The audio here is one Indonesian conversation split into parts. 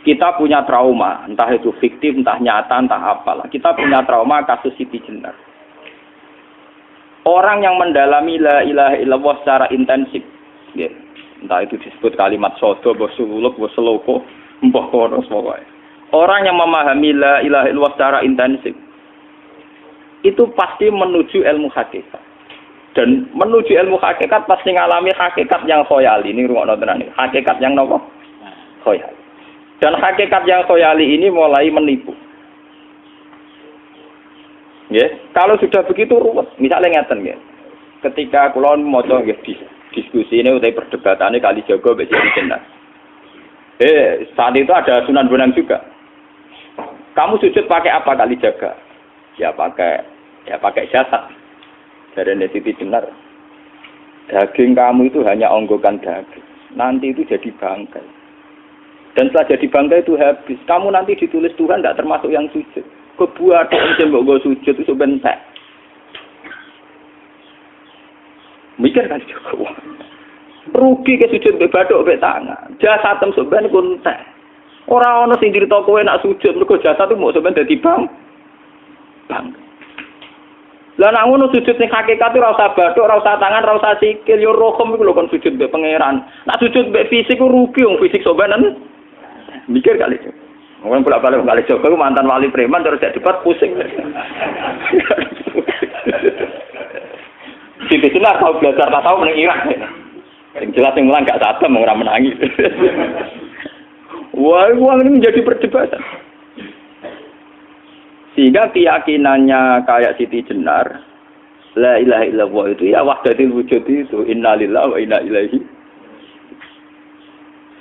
Kita punya trauma, entah itu fiktif, entah nyata, entah apalah. Kita punya trauma kasus Siti Jenar. Orang yang mendalami la ilaha illallah secara intensif, ya, entah itu disebut kalimat sodo, bosuluk, boseloko, mbah kono pokoknya. Orang yang memahami la ilaha illallah secara intensif, itu pasti menuju ilmu hakikat. Dan menuju ilmu hakikat pasti ngalami hakikat yang khoyali. Ini rungokno tenan iki. Hakikat yang nopo? Khoyali. Dan hakikat yang khoyali ini mulai menipu. Ya, kalau sudah begitu ruwet. Misalnya ngeten nggih. Ketika kula maca nggih diskusi ini utai perdebatannya kali jago mbek Siti Jenar. Saat itu ada Sunan Bonang juga. Kamu sujud pakai apa kali jaga? Ya pakai jasad. Dari Siti Jenar. Daging kamu itu hanya onggokan daging. Nanti itu jadi bangkai. Dan setelah jadi bangkai itu habis. Kamu nanti ditulis Tuhan tidak termasuk yang sujud. Kebuat yang mbok sujud itu bentek. Mikir kan juga. Rugi ke sujud mbek bathuk mbek tangan. Jasad sampeyan kuntek. Ora ana sing crita kowe nak sujud mergo jasad itu mok sampeyan dadi bang. Lah nek ngono sujud ning hakikat ora usah bathuk, ora usah tangan, ora usah sikil, yo rohom iku lho kon sujud mbek pangeran. Nak sujud mbek fisik ku rugi wong fisik sampeyan. Mikir kali itu. Mungkin bolak-balik kali Joko mantan wali preman terus jadi debat pusing. Siti Jenar tahu belajar tak tahu menang Irak. Yang jelas yang mulang gak satem orang menangi. Wah, uang ini menjadi perdebatan. Sehingga keyakinannya kayak Siti Jenar, la ilaha illallah itu ya wahdatul wujud itu, innalillahi wa inna ilaihi.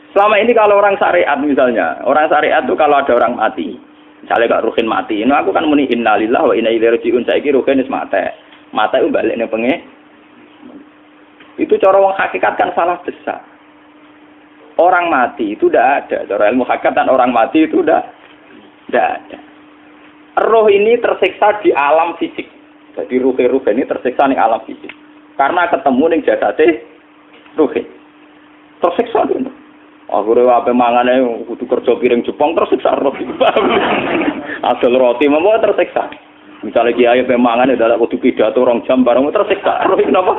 Selama ini kalau orang syariat misalnya, orang syariat itu kalau ada orang mati, misalnya Kak Ruhin mati, ini aku kan muni innalillahi wa inna ilaihi raji'un, saiki Ruhin wis mati. Mati itu balik ning pengen. Itu cara wong hakikat kan salah besar. Orang mati itu tidak ada, cara ilmu hakikat orang mati itu tidak ada. Roh ini tersiksa di alam fisik. Jadi ruh ini tersiksa di alam fisik. Karena ketemu ning jasate ruh. Tersiksa dulu. Aku ape mangane kudu kerja piring Jepang tersiksa roh. Asal roti mau tersiksa. Misalnya kiai ape mangane dadak kudu pidato 2 jam bareng tersiksa. Roh iki napa?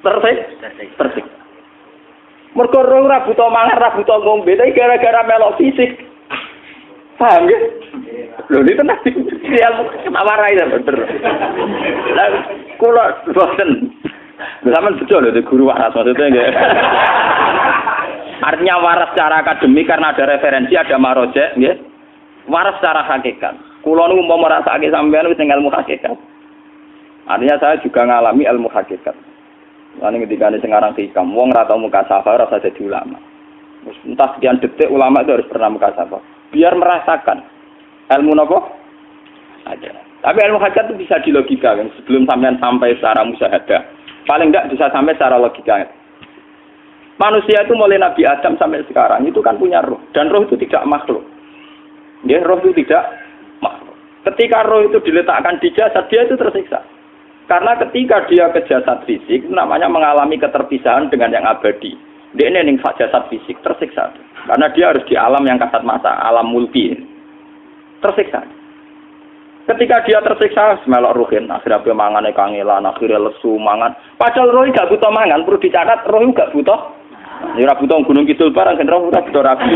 Tersiksa. Mergo roh ora buta mangan, ora buta ngombe, tapi gara-gara melok fisik. Paham ya? Lho ini tenang sih. Kenapa rai bener. Lah kula boten. Sampeyan betul lho guru waras maksudnya nggih. Artinya waras secara akademik karena ada referensi, ada marojek, nggih. Waras secara hakikat. Kula niku umpama merasake sampeyan wis ilmu hakikat. Artinya saya juga ngalami ilmu hakikat. Lan ketika sing aran hikam, wong ora tau mukasafah ora usah dadi ulama. Entah sekian detik ulama itu harus pernah mukasafah. Biar merasakan ilmu napa? Ada. Tapi ilmu hakikat itu bisa dilogikakan sebelum sampean sampai secara musyahadah. Paling enggak bisa sampai secara logika. Manusia itu mulai Nabi Adam sampai sekarang itu kan punya roh. Dan roh itu tidak makhluk. Ya, roh itu tidak makhluk. Ketika roh itu diletakkan di jasad, dia itu tersiksa. Karena ketika dia ke jasad fisik, namanya mengalami keterpisahan dengan yang abadi. Dia ini ning jasad fisik, tersiksa. Karena dia harus di alam yang kasat mata, alam mulki. Tersiksa. Ketika dia tersiksa, melok ruhin, akhirnya dia mangane kangelan, akhirnya lesu mangan. Padahal roh gak butuh mangan, perlu dicatat, roh gak butuh. Ya ora butuh gunung kidul barang, kan roh ora butuh rabi.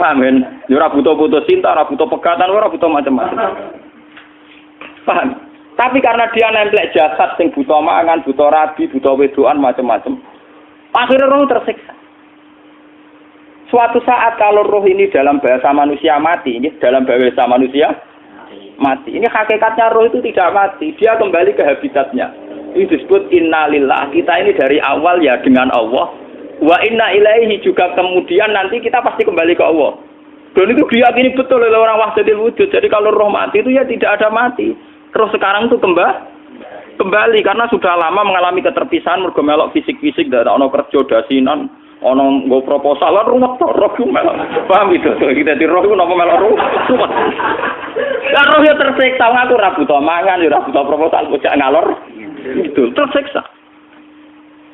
Paham kan? Ya ora butuh putus cinta, ora butuh pegatan, ora butuh macam-macam. Paham? Tapi karena dia nemplek jasad sing butuh mangan, butuh rabi, butuh wedoan macam-macam. Akhirnya roh tersiksa. Suatu saat kalau roh ini dalam bahasa manusia mati, ini dalam bahasa manusia mati. Ini hakikatnya roh itu tidak mati, dia kembali ke habitatnya. Ini disebut innalillah. Kita ini dari awal ya dengan Allah. Wa inna ilaihi juga kemudian nanti kita pasti kembali ke Allah. Dan itu diyakini betul oleh orang wahdatul wujud. Jadi kalau roh mati itu ya tidak ada mati. Terus sekarang itu kembali karena sudah lama mengalami keterpisahan mergo melok fisik-fisik dak ono kerja dasinan, ono nggo proposal lan ruwet to roh ku melok. Paham itu? Kita di roh ku napa melok ruwet. Lah roh ya tersiksa aku ora butuh mangan, ora butuh proposal bocah ngalor. Itu tersiksa.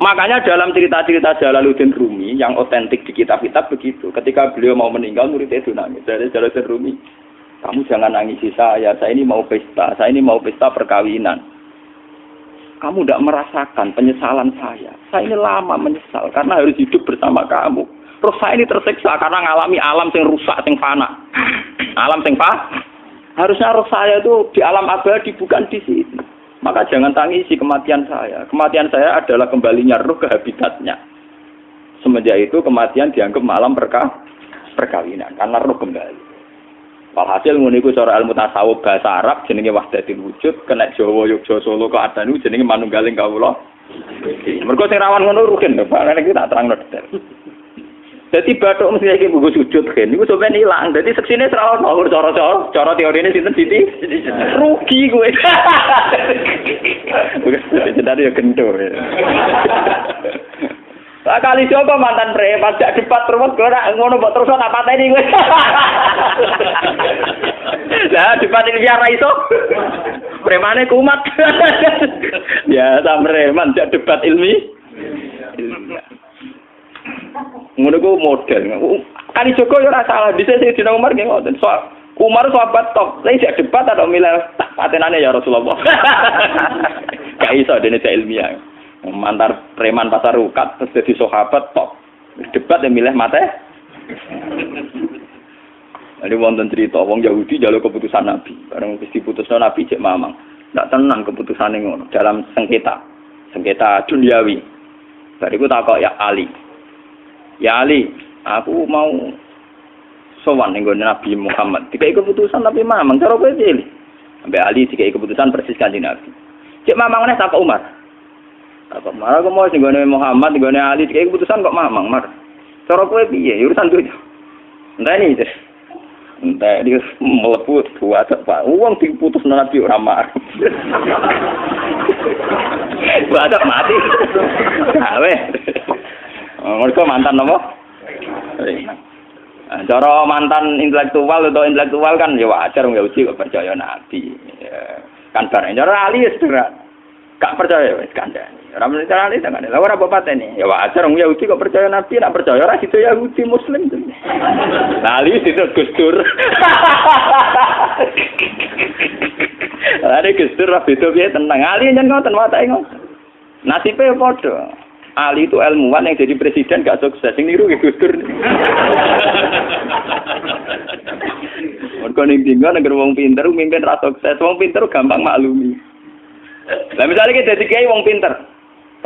Makanya dalam cerita-cerita Jalaluddin Rumi yang otentik di kitab-kitab begitu. Ketika beliau mau meninggal, muridnya itu nangis. Dari Jalaluddin Rumi, kamu jangan nangisi saya ini mau pesta, saya ini mau pesta perkawinan. Kamu tidak merasakan penyesalan saya. Saya ini lama menyesal karena harus hidup bersama kamu. Terus saya ini tersiksa karena ngalami alam yang rusak, yang fana. Alam yang fana. Harusnya roh saya itu di alam abadi, bukan di sini. Maka jangan tangisi kematian saya. Kematian saya adalah kembalinya roh ke habitatnya. Semenjak itu kematian dianggap malam perkawinan. Karena roh kembali. Walhasil nguniku cara ilmu tasawuf bahasa Arab jenenge wahdatul wujud, kena Jawa Yogyakarta Solo keadaan itu jenenge manunggaling kawula. Mergo sing rawan ngono rugen to, Pak. Nek tak terangno detail. Jadi bathuk mesti iki buku sujud kan. Niku sampeyan ilang. Dadi seksine ora ono cara teorine sinten Siti? Rugi kowe. Jadi ya gendor. Lah kali Joko mantan preman jak debat terus ora ngono mbok terus tak pateni kowe. Lah debat iki ora iso. Premane kumat. Ya ta preman jak debat ilmi. Ngono ku model. Kali Joko yo ora salah. Dise Sayyidina Umar nggih ngoten. Umar sahabat top. Saya jak debat atau milih tak patenane ya Rasulullah. Gak iso dene ilmiah. Mantar preman pasar rukat terus jadi sahabat top. Debat yang milih mate. Ada wonten cerita wong Yahudi njaluk keputusan Nabi. Bareng wis diputusno Nabi cek mamang. Ndak tenang keputusane ngono dalam sengketa duniawi. Bariku takok ya Ali. Ya Ali, aku mau sowan ning Nabi Muhammad. Dikai keputusan Nabi mamang cara kowe pilih. Sampai Ali dikai keputusan persis kanjeng Nabi. Cek mamang neh takok Umar. Takok Umar aku mau sing Muhammad, ning Ali dikai keputusan kok mamang, Mar. Cara kowe piye? Urusan dunya. Enteni iki. Entah dia melepuh buat apa? Uang diputus Nabi ora mar. Buat mati. Awe. Mereka mantan apa? Cara mantan intelektual atau intelektual kan ya wajar nggak uji kok percaya Nabi. Kan bareng cara Ali sederhana. Gak percaya wis kandhani. Ora mesti cara Ali kan. Lah ora apa patene. Ya wajar wong Yahudi kok percaya Nabi, nak percaya ora situ Yahudi Muslim. Lah Ali situ Gustur. Lah Gustur ra beda piye tenang. Ali nyen ngoten watake ngoten. Nasibe padha. Ali itu ilmuwan yang jadi presiden gak sukses, yang niru Gus Dur. Mergo ning dinggo negara wong pinter mimpin ra sukses, wong pinter gampang maklumi. Lah misalnya kita dadi kiai wong pinter.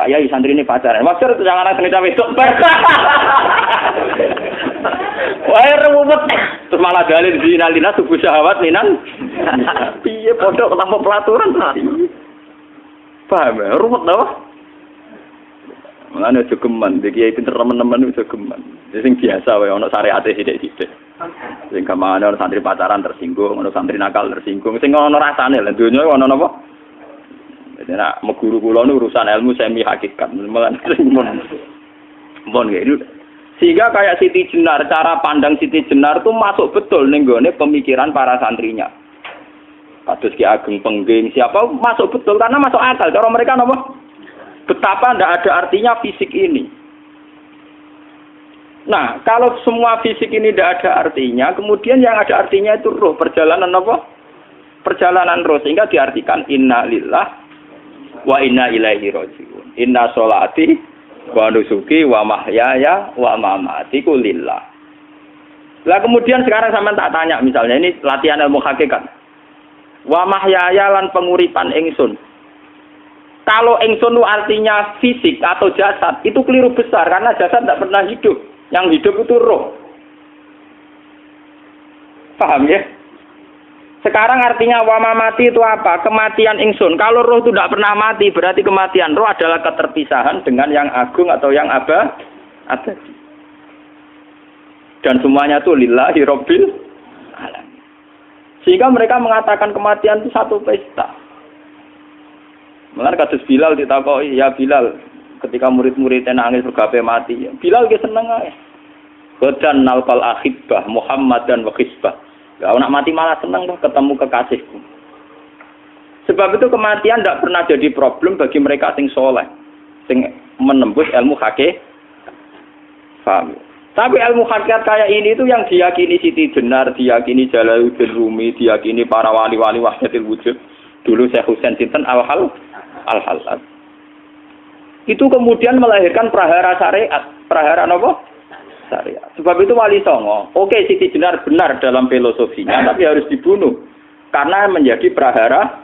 Kayak santrine pacaran. Maksud jangan ana cerita wedok. Wae ruwet. Terus malah dalil dinalina tubuh syahwat minan. Piye padha tanpa pelaturan. Paham ya? Ruwet to. Mulane aja geman, iki kiai pinter teman-teman iso geman. Sing biasa wae ana syariate sithik-sithik. Sing gamane ana santri pacaran tersinggung, ana santri nakal tersinggung, sing ana rasane lha donya ana napa? Dadi nek meguru kula nu urusan ilmu semi hakikat. Mulane mon nggih. Sehingga kayak Siti Jenar, cara pandang Siti Jenar tuh masuk betul ning gone pemikiran para santrinya. Kados Ki Ageng Pengging, siapa masuk betul karena masuk akal. Cara mereka napa? Betapa tidak ada artinya fisik ini. Nah, kalau semua fisik ini tidak ada artinya, kemudian yang ada artinya itu roh, perjalanan apa? Perjalanan roh, sehingga diartikan inna lillah wa inna ilaihi raji'un. Inna sholati wa nusuki wa mahyaya wa mamati ku lillah. Lah kemudian sekarang sampean tak tanya misalnya, ini latihan ilmu hakikat. Wa mahyaya lan penguripan ingsun. Kalau ingsun itu artinya fisik atau jasad, itu keliru besar karena jasad tidak pernah hidup. Yang hidup itu roh. Paham ya? Sekarang artinya wama mati itu apa? Kematian ingsun. Kalau roh itu tidak pernah mati, berarti kematian roh adalah keterpisahan dengan yang agung atau yang abadi. Dan semuanya itu lillahi rabbil alamin. Sehingga mereka mengatakan kematian itu satu pesta. Mulane kados Bilal ditakoki, ya Bilal, ketika murid-muridnya nangis bergape mati, Bilal ge seneng ae. Badan nalqal akhibah Muhammad dan wa hisbah. Ya nak mati malah seneng tuh ketemu kekasihku. Sebab itu kematian tidak pernah jadi problem bagi mereka sing soleh. sing menembus ilmu hakikat. Paham? Tapi ilmu hakikat kayak ini itu yang diyakini Siti Jenar, diyakini Jalaluddin Rumi, diyakini para wali-wali wahdatul wujud. Dulu Syekh Husain Sinten Al-Halal. Itu kemudian melahirkan prahara syariat. Prahara apa? Syariat. Sebab itu Wali Songo, oke Siti Jenar benar dalam filosofinya, tapi harus dibunuh. Karena menjadi prahara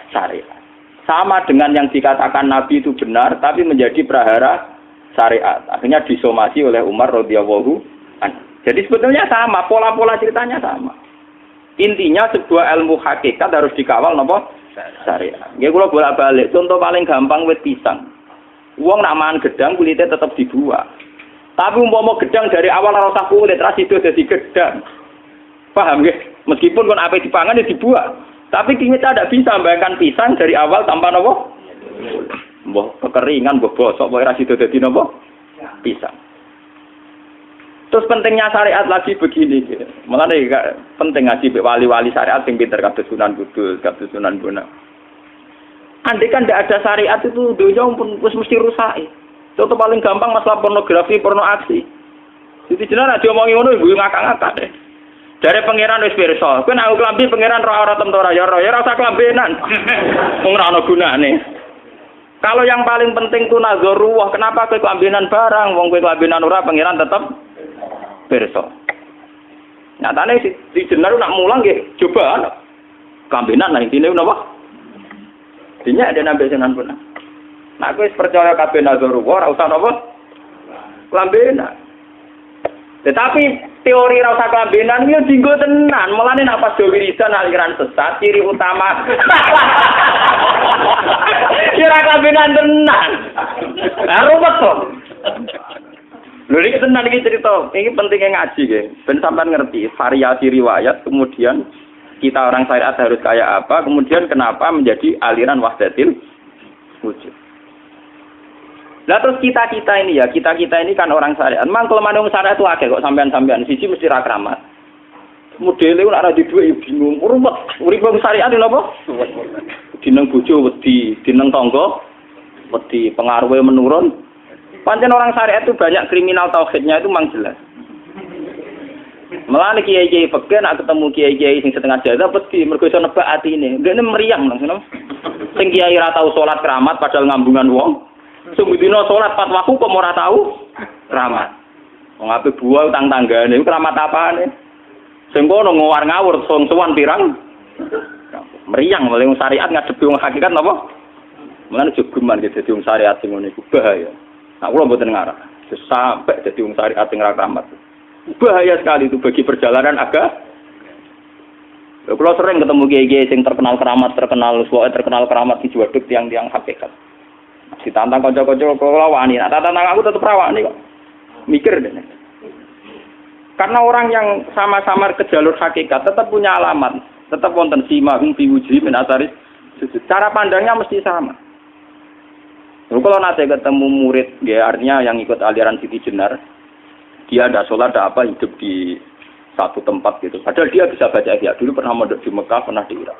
syariat. Sama dengan yang dikatakan Nabi itu benar, tapi menjadi prahara syariat. Akhirnya disomasi oleh Umar radhiyallahu anhu. Jadi sebetulnya sama, pola-pola ceritanya sama. Intinya sebuah ilmu hakikat harus dikawal napa? Syariat. Nggih kula bolak-balik, contoh paling gampang wit pisang. Wong nak mangan gedang kulitnya tetap dibuang. Tapi umpama gedang dari awal ora usah kulit, ra sido dadi gedang. Paham nggih? Meskipun kon ape dipangan ya dibuang. Tapi kita tidak bisa membayangkan pisang dari awal tanpa napa? Mbah kekeringan, mbah bosok, mbah ora sida dadi napa? Pisang. Terus pentingnya syariat lagi begini, mulane penting ngaji wali-wali syariat sing pinter kados Sunan Kudus, kados Sunan Bonang. Andai kan tidak ada syariat itu dunia pun mesti rusak. Contoh paling gampang masalah pornografi, porno aksi. Siti Jenar aja omongi ngono ibu ngakak-ngakak deh. Dari pangeran wis pirsa, kowe nek klambi pangeran ora tentu ora ya ora usah klambenan. Wong ora ana gunane. Kalau yang paling penting itu nazarullah, kenapa kowe klambenan barang? Wong kowe klambenan ora pangeran tetep pirsa. Nyatane si Jenar nak mulang nggih coba klambenan lah intine napa? Dinya ada nabi Sunan Bonang. Nah kowe percaya kabeh nazarullah ora usah napa? Klambenan. Tetapi teori ra usah klambenan yo dinggo tenan. Mulane nek pas do wiridan aliran sesat ciri utama. Kira klambenan tenan. Lah ruwet to. Lho iki tenan iki cerita. Iki pentingnya ngaji nggih. Ben sampean ngerti variasi riwayat kemudian kita orang syariat harus kayak apa, kemudian kenapa menjadi aliran wahdatil wujud. Lah terus kita ini ya, kita ini kan orang syariat. Memang kalau manung syariat itu akeh kok sampean-sampean siji mesti ra kramat. Modele ora ada duwe bingung, ruwet. Urip wong syariat lho apa? Dineng bojo wedi, dineng tangga wedi, pengaruhe menurun. Pancen orang syariat itu banyak kriminal tauhidnya itu memang jelas. Mulane kiai-kiai peken nek ketemu kiai-kiai sing setengah jadah wedi mergo iso nebak atine. Ndekne meriang ngono. Sing kiai ra tau salat keramat padahal ngambungan wong. Sumudina salat 4 waktu kok ora tau keramat. Wong ape buah utang tanggane iku keramat apane? Sing kono ngawur-ngawur sowan pirang. Meriang mulai syariat ngadepi wong hakikat napa? Mulane jogeman dadi wong syariat sing ngene iku bahaya. Nah kula mboten ngarah. Sampai dadi wong syariat sing ra keramat. Bahaya sekali itu bagi perjalanan agama. Kalau sering ketemu kiai-kiai yang terkenal keramat di Juwaduk tiang-tiang hakikat. Ditantang kanca-kanca kok wani, nak tantang aku tetep rawani kok. Mikir deh. Karena orang yang sama-sama ke jalur hakikat tetap punya alamat, tetap wonten simahum fi wujuhi min asaris sujud. Cara pandangnya mesti sama. Lalu kalau nanti ketemu murid, ya artinya yang ikut aliran Siti Jenar, dia ada sholat, ada apa, hidup di satu tempat gitu. Padahal dia bisa baca ihya. Dulu pernah mondok di Mekah, pernah di Irak.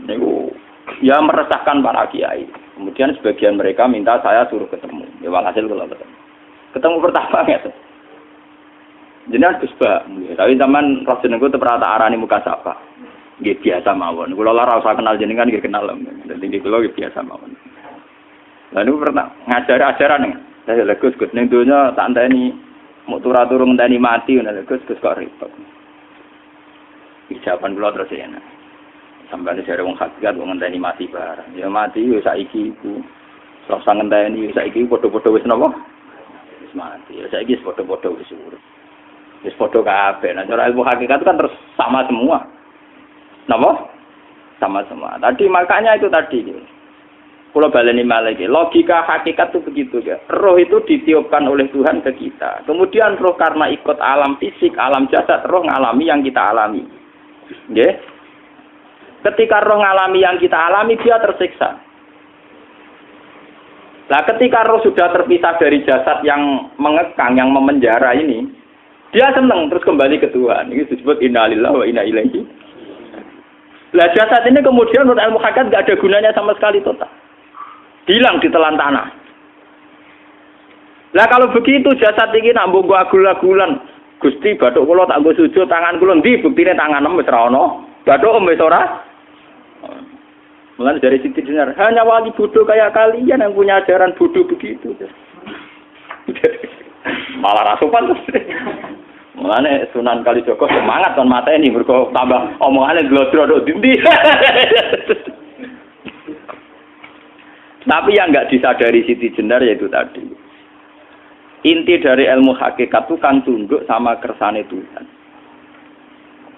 Itu ya meresahkan para kiai. Kemudian sebagian mereka minta saya suruh ketemu. Ya walhasil kalau ketemu pertama ya. Jenengan Gus Ba, tapi zaman roh jenengku teu pernah tak arani muka sapa. Nggih biasa mawon. Kula ora usah kenal jenengan nggih kenal. Dadi kula nggih biasa mawon. Lah niku pernah ngajar-ajaran. Saya lha Gus ning donya tak enteni mau turu ngenteni mati ngono lho Gus kok repot. Ijaban kula terus enak. Sampai ada wong hakikat wong ngenteni mati barang. Ya mati yo saiki iku. Ora usah ngenteni saiki padha-padha wis napa? Wis mati. Ya saiki wis padha-padha wis urip. Wis padha kabeh. Nah cara ilmu hakikat kan terus sama semua. Napa? Sama semua. Tadi makanya itu tadi. Kalau baleni malih logika hakikat itu begitu ya. Roh itu ditiupkan oleh Tuhan ke kita. Kemudian roh karena ikut alam fisik, alam jasad, roh ngalami yang kita alami. Nggih. Ketika roh ngalami yang kita alami, dia tersiksa. Nah, ketika roh sudah terpisah dari jasad yang mengekang, yang memenjara ini, dia senang terus kembali ke Tuhan. Ini disebut inna lillahi wa inna ilaihi. Nah, jasad ini kemudian menurut ilmu hakikat nggak ada gunanya sama sekali total. hilang ditelan tanah. Lah kalau begitu jasad iki nak mbok agul-agulan, Gusti bathuk kula tak nggo sujud tangan kula ndi buktine tangan wis ra ono. Bathuk wis ora. Mulane dari Siti Jenar, hanya wali bodoh kayak kalian yang punya ajaran bodoh begitu. Malah rasupan terus. Mulane Sunan Kalijaga semangat kon mateni mergo tambah omongane glodro ndi. Tapi yang enggak disadari Siti Jenar yaitu tadi. Inti dari ilmu hakikat itu kan tunduk sama kersane Tuhan.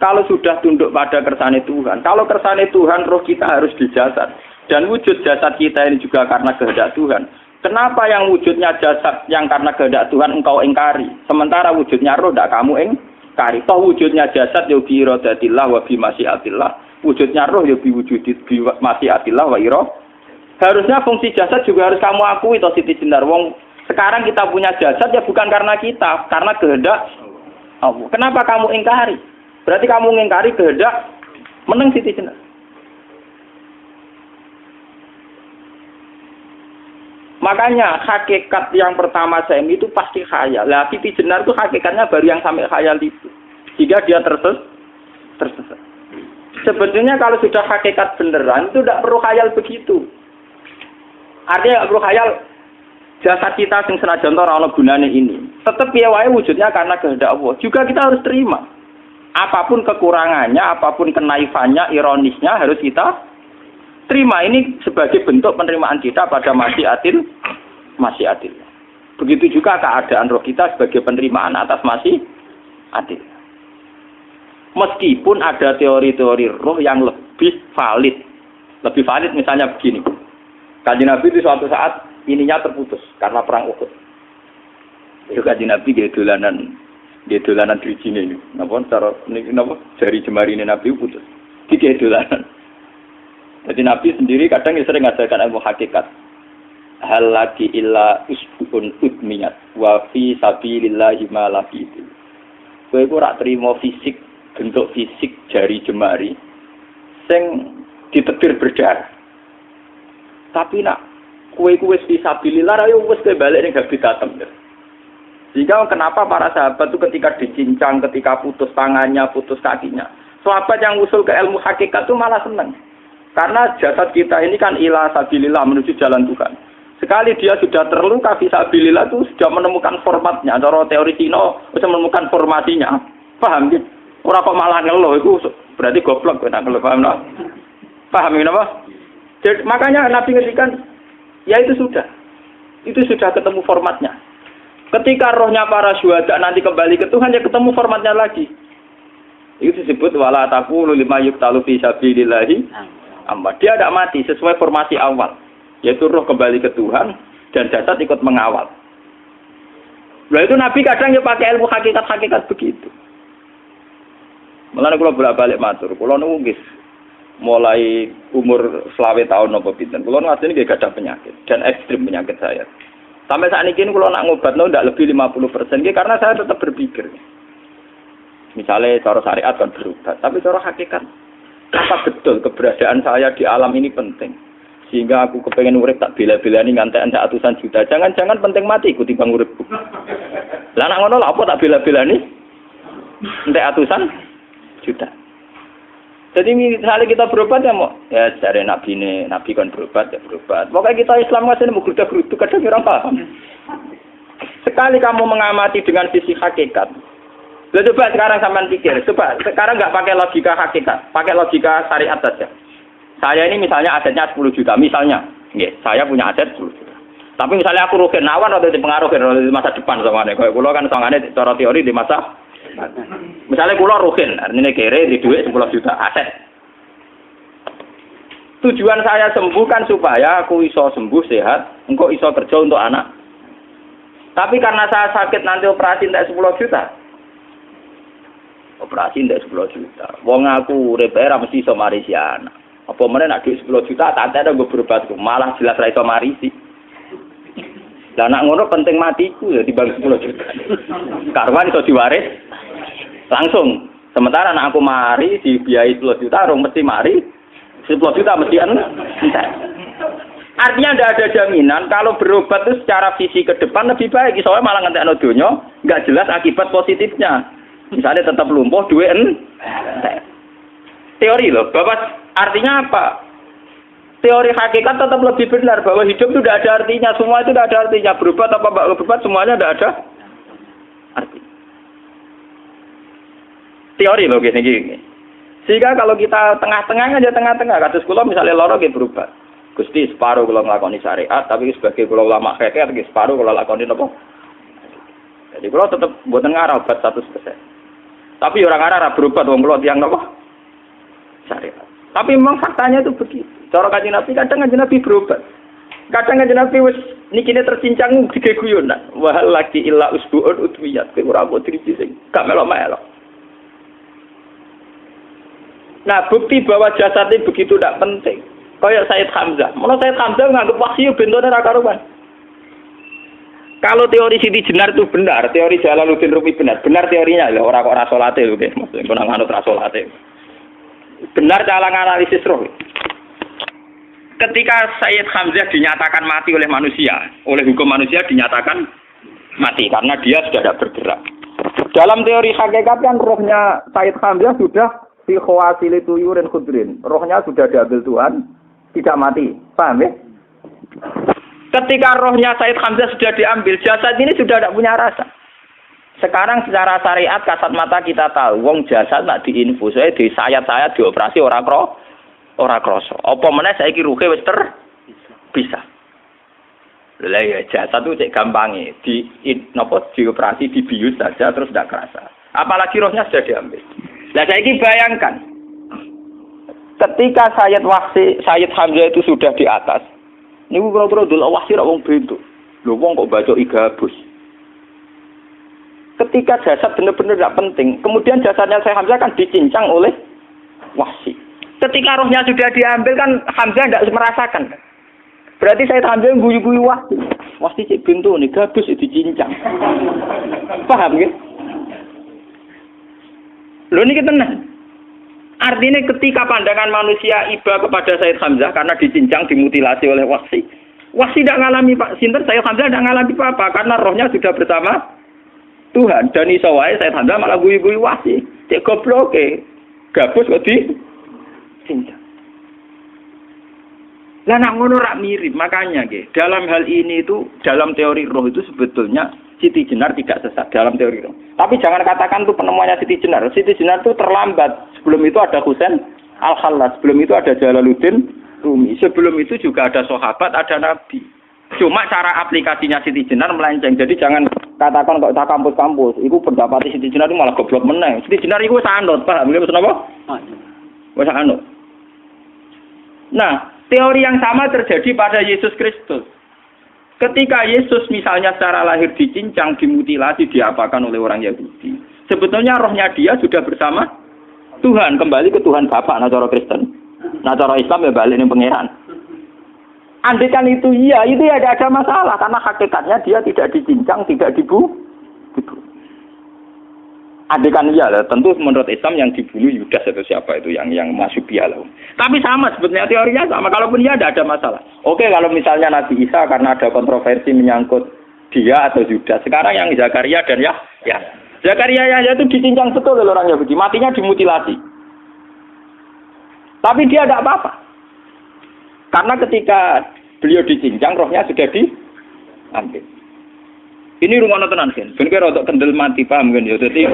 Kalau sudah tunduk pada kersane Tuhan, kalau kersane Tuhan roh kita harus di jasad. Dan wujud jasad kita ini juga karena kehendak Tuhan. Kenapa yang wujudnya jasad yang karena kehendak Tuhan engkau ingkari? Sementara wujudnya roh tidak kamu ingkari. Toh wujudnya jasad ya bi iradatillah wa bi masyiatillah. Wujudnya roh ya bi wujudit bi masyiatillah wa ira. Harusnya fungsi jasad juga harus kamu akui toh Siti Jenar. Wong sekarang kita punya jasad ya bukan karena kita, karena kehendak Allah. Kenapa kamu ingkari? Berarti kamu mengingkari kehendak meneng Siti Jenar. Makanya hakikat yang pertama saya itu pasti khayal. Lah Siti Jenar itu hakikatnya baru yang sampai khayal itu. Sehingga dia tersesat. Sebetulnya kalau sudah hakikat beneran itu tidak perlu khayal begitu. Artinya tidak perlu khayal jasad kita sing senajan ora ana gunane ini. Tetap piye wae wujudnya karena kehendak Allah. Juga kita harus terima. Apapun kekurangannya, apapun kenaifannya, ironisnya harus kita terima. Ini sebagai bentuk penerimaan kita pada masyiatil. Begitu juga keadaan roh kita sebagai penerimaan atas masyiatil. Meskipun ada teori-teori roh yang lebih valid. Lebih valid misalnya begini. Kanjeng Nabi itu suatu saat ininya terputus karena perang Uhud. Itu Kanjeng Nabi dia dolanan drijine ini. Napa cara niki napa jari jemari ini Nabi putus. Iki dolanan. Jadi Nabi sendiri kadang sering ngajarkan ilmu hakikat. Hal lagi illa usbun udmiyat wa fi sabilillahi ma laqitu. Kowe ora trimo fisik, bentuk fisik jari jemari sing ditetir berdarah. Tapi nak kowe wis fi sabilillah ayo wis balik ning habitatem. Sehingga kenapa para sahabat itu ketika dicincang, ketika putus tangannya, putus kakinya. Sahabat yang usul ke ilmu hakikat itu malah senang. Karena jasad kita ini kan ila sabilillah menuju jalan Tuhan. Sekali dia sudah terluka fisabilillah itu sudah menemukan formatnya. Cara teori Cina sudah menemukan formasinya. Paham gitu? Orang kok malah ngeluh itu berarti goblok kena ngeluh. Paham tak? Paham ini apa? Jadi, makanya Nabi ngertikan ya itu sudah ketemu formatnya. Ketika rohnya para syuhada nanti kembali ke Tuhan, ya ketemu formatnya lagi. Itu disebut wala taqulu lima yuqtalu fi sabilillahi amma. Dia tidak mati sesuai formasi awal, yaitu roh kembali ke Tuhan dan jasad ikut mengawal. Nah itu Nabi kadang ya pakai ilmu hakikat begitu. Mulane kula bolak-balik matur, kula niku nggih mulai umur 20 tahun napa pinten. Kula ngasih nggih gadah penyakit dan ekstrim penyakit saya. Sampai saat ini kalau nak ngobatno tidak lebih 50%, karena saya tetap berpikir. Misalnya cara syariat kan berobat, tapi cara hakikat apa betul keberadaan saya di alam ini penting. Sehingga aku kepengen urip tak bela-belani ngantek entek atusan juta. Jangan-jangan penting mati ikut timbang uripku. Lah nak ngono lha apa tak bela-belani? Entek atusan juta. Jadi misalnya kita berobat ya mau ya dari nabi kan berobat ya berobat. Pokoknya kita Islam masih mau gerutu kadang orang paham. Sekali kamu mengamati dengan sisi hakikat, coba sekarang sampean pikir, coba sekarang nggak pakai logika hakikat, pakai logika syariat saja. Saya ini misalnya asetnya 10 juta, misalnya, saya punya aset 10 juta. Tapi misalnya aku rugi nawan atau dipengaruhi di masa depan sama kayak kulo kan soalnya cara teori di masa misalnya kulo ruhin, artinya kere di duit 10 juta aset. Tujuan saya sembuh kan supaya aku iso sembuh sehat, engkau iso kerja untuk anak. Tapi karena saya sakit nanti operasi tidak 10 juta. Operasi tidak 10 juta. Wong aku repair mesti iso marisi anak. Apa meneh nak duit 10 juta tak ada gue berobat malah jelas ra iso marisi. Lah nak ngono penting matiku ya dibagi 10 juta. Karwan iso diwaris langsung. Sementara anak aku mari dibiayai 10 juta, rong mesti mari 10 juta mesti entek. Artinya tidak ada jaminan kalau berobat itu secara visi ke depan lebih baik. Soalnya malah ngentekno donya nggak jelas akibat positifnya. Misalnya tetap lumpuh, duwe teori loh. Bapak artinya apa? Teori hakikat tetap lebih benar bahwa hidup itu tidak ada artinya. Semua itu tidak ada artinya. Berobat apa enggak berobat semuanya tidak ada arti. Teori loh gini. Sehingga kalau kita tengah-tengah aja tengah-tengah. Kasus kula misalnya loro nggih berobat. Gusti separuh kalau ngelakoni syariat, tapi sebagai kalau ulama fikih, separuh kalau lakoni apa? Jadi kalau tetap buatan ngarah obat 100%. Tapi orang ngarah berobat, wong kalau tiang apa? Syariat. Tapi memang faktanya itu begitu. Cara Kanjeng Nabi kadang Kanjeng Nabi berobat. Kadang Kanjeng Nabi wis nikine tercincang dige guyonan. Wa laki illa usbuun udwiyat. Ora kok driji sing gak melok-melok. Nah, bukti bahwa jasadnya begitu tidak penting. Kayak Sayyid Hamzah. Menurut Sayyid Hamzah nganggep wahyu bentone ra karuan. Kalau teori Siti Jenar itu benar, teori Jalaluddin Rumi benar teorinya lho, ora kok ra salate lho nggih, maksudnya kono nganut ra salate. Benar cara analisis roh. Ketika Sayyid Hamzah dinyatakan mati oleh manusia, oleh hukum manusia dinyatakan mati karena dia sudah tidak bergerak. Dalam teori hakikat kan rohnya Sayyid Hamzah sudah fi khawasili tuyurin khudrin. Rohnya sudah diambil Tuhan, tidak mati. Paham ya? Ketika rohnya Sayyid Hamzah sudah diambil, jasad ini sudah tidak punya rasa. Sekarang secara syariat kasat mata kita tahu, wong jasad nak diinfus, di sayat-sayat dioperasi ora kroso. Apa meneh saiki ruhe wis bisa. Lah ya jasad itu cek gampange, dioperasi dibius saja terus tidak kerasa. Apalagi rohnya sudah diambil. Lah saiki bayangkan. Ketika Sayyid Hamzah itu sudah di atas. Niku kira-kira dulu wahsi ra wong bentuk. Lho wong kok baca igabus. Ketika jasad benar-benar tidak penting, kemudian jasadnya Sayyid Hamzah kan dicincang oleh wahsi. Ketika rohnya sudah diambil kan Hamzah tidak merasakan. Berarti Sayyid Hamzah guyu-guyu wahsi. Wahsi cek bentuk nih gabus dicincang. Paham ya? Lho niki tenan. Artinya ketika pandangan manusia iba kepada Sayyid Hamzah karena dicincang, dimutilasi oleh wahsi. Wahsi tidak mengalami Pak Sinten, Sayyid Hamzah tidak mengalami apa-apa karena rohnya sudah bersama Tuhan. Dan iso wae Sayyid Hamzah malah guyu-guyu wahsi. Cek goblok gabus kok dicincang. Lah nak ngono rak mirip, makanya dalam hal ini itu dalam teori roh itu sebetulnya Siti Jenar tidak sesat dalam teori roh. Tapi jangan katakan itu penemuannya Siti Jenar. Siti Jenar itu terlambat. Sebelum itu ada Husain Al-Khallas, sebelum itu ada Jalaluddin Rumi, sebelum itu juga ada sahabat, ada nabi. Cuma cara aplikasinya Siti Jenar melenceng. Jadi jangan katakan kok tak kampus-kampus, itu pendapat Siti Jenar itu malah goblok meneng. Siti Jenar itu sanut, paham nggih maksud apa? Wis sanut. Nah, teori yang sama terjadi pada Yesus Kristus. Ketika Yesus misalnya secara lahir dicincang, dimutilasi, diapakan oleh orang Yahudi. Sebetulnya rohnya dia sudah bersama Tuhan, kembali ke Tuhan Bapa, nah cara Kristen. Nah cara Islam ya balik ning pangeran. Andaikan itu iya, itu ya tidak ada masalah karena hakikatnya dia tidak dicincang, tidak dibunuh. Andaikan iya, tentu menurut Islam yang dibunuh Yudas atau siapa itu yang masuk bialah. Tapi sama sebetulnya teorinya sama. Kalaupun iya tidak ada masalah. Oke, kalau misalnya Nabi Isa karena ada kontroversi menyangkut dia atau Yudas. Sekarang yang Zakaria dan ya. Zakaria itu dicincang betul oleh orang Yahudi, matinya dimutilasi. Tapi dia tidak apa-apa. Karena ketika beliau dicincang, rohnya sudah diambil. Ini rumah tenan kan. Ben kira untuk kendel mati paham kan ya. Dadi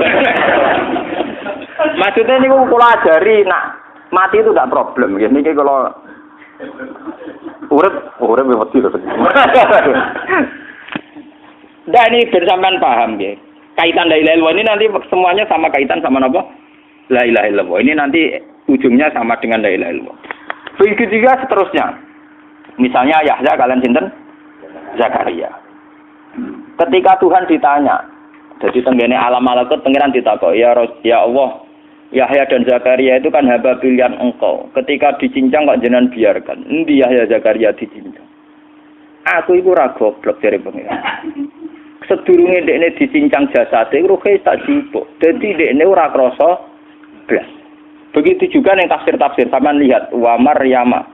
maksudnya niku kula ajari nak mati itu tidak problem nggih. Niki kalau urip wedi lho. Dan ini bersamaan paham nggih. Kaitan la ilaha illallah ini nanti semuanya sama kaitan sama apa? La ilaha illallah. Ini nanti ujungnya sama dengan la ilaha illallah. Begitu juga seterusnya. Misalnya Yahya kalian sinten? Zakaria. Ketika Tuhan ditanya, jadi tenggene alam malakut pangeran ditakok, ya Allah, Yahya dan Zakaria itu kan hamba pilihan engkau. Ketika dicincang kok jenengan biarkan. Endi Yahya Zakaria dicincang? Aku iku ora goblok dari pangeran. Sedurunge dekne dicincang jasade ruhe tak jipuk. Dadi dekne ora krasa blas. Begitu juga yang tafsir-tafsir sampean lihat wa Maryama.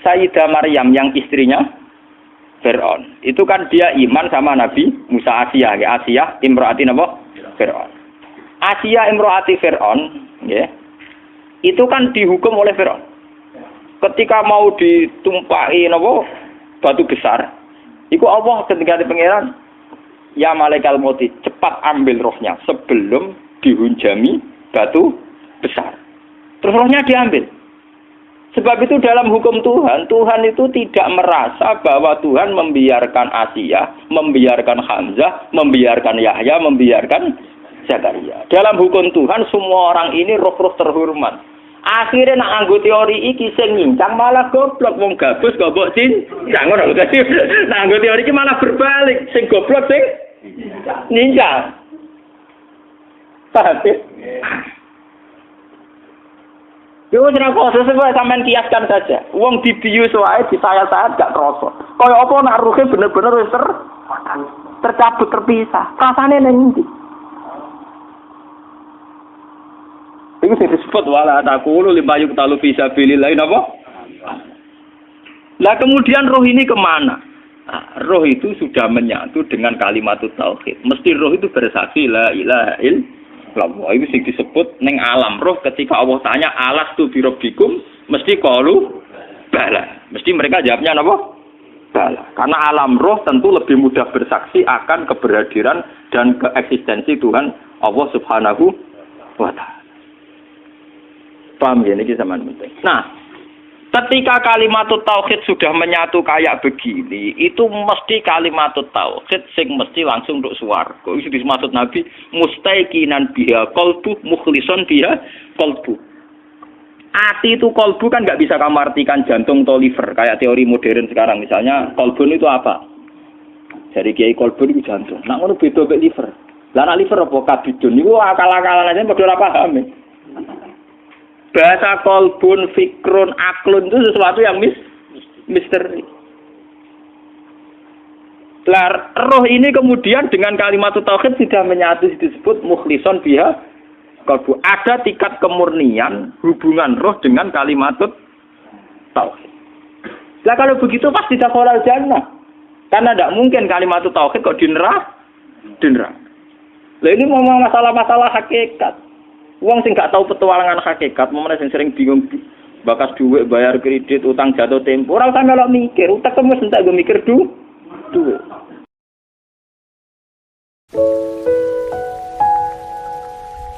Sayyidah Maryam yang istrinya Fir'aun. Itu kan dia iman sama Nabi Musa. Asiyah, ya. Asiyah imro'ati apa? Fir'aun. Asiyah imro'ati Fir'aun, ya. Itu kan dihukum oleh Fir'aun. Ketika mau ditumpahi apa? Batu besar. Iku Allah ketika di pangeran, ya malaikal mauti, cepat ambil rohnya sebelum dihunjami batu besar. Terus rohnya diambil. Sebab itu dalam hukum Tuhan, Tuhan itu tidak merasa bahwa Tuhan membiarkan Asiyah, membiarkan Hamzah, membiarkan Yahya, membiarkan Zakaria. Dalam hukum Tuhan, semua orang ini roh-roh terhormat. Akhirnya nak anggo teori iki sing nyincang malah goblok, wong gabus goblok cincang ngono lho. Nak anggo teori iki malah berbalik, sing goblok sing nyincang. Paham? Yo ora kok sesuai sampean kiaskan saja. Wong dibius wae disayat-sayat gak kroso. Kaya apa nak ruhe bener-bener wis tercabut terpisah. Rasane ning ndi? Iku sing disebut wala taqulu limayuk talu fi sabilillah napa? Lah kemudian roh ini kemana? Nah, roh itu sudah menyatu dengan kalimat tauhid. Mesti roh itu bersaksi la ilaha illallah. Itu sing disebut ning alam roh ketika Allah tanya alastu bi rabbikum mesti qalu bala. Mesti mereka jawabnya apa? Bala. Karena alam roh tentu lebih mudah bersaksi akan keberhadiran dan keeksistensi Tuhan Allah Subhanahu wa taala. Paham ya, ini sama penting. Nah, ketika kalimat tauhid sudah menyatu kayak begini, itu mesti kalimat tauhid sing mesti langsung untuk swarga. Itu dimaksud Nabi mustaiqinan biha qalbu mukhlishon biha qalbu. Ati itu qalbu kan nggak bisa kamu artikan jantung atau liver kayak teori modern sekarang. Misalnya qalbun itu apa? Dari Kiai qalbun itu jantung. Nak ngono beda mek liver. Lah nak liver apa kabidun niku akal-akalan aja padha ora paham. Bahasa kolbun, fikrun, aklun itu sesuatu yang misteri. Lah, roh ini kemudian dengan kalimat tauhid sudah menyatu disebut mukhlishon biha kolbu. Ada tingkat kemurnian hubungan roh dengan kalimat tauhid. Lah kalau begitu pasti dakhalal jannah. Karena tidak mungkin kalimat tauhid kok di neraka. Lah ini ngomong masalah-masalah hakikat. Wong sing gak tahu petualangan hakikat, momene sing sering bingung bakas duit, bayar kredit, utang jatuh tempo, ora usah melok mikir, utek wis entek go mikir duit.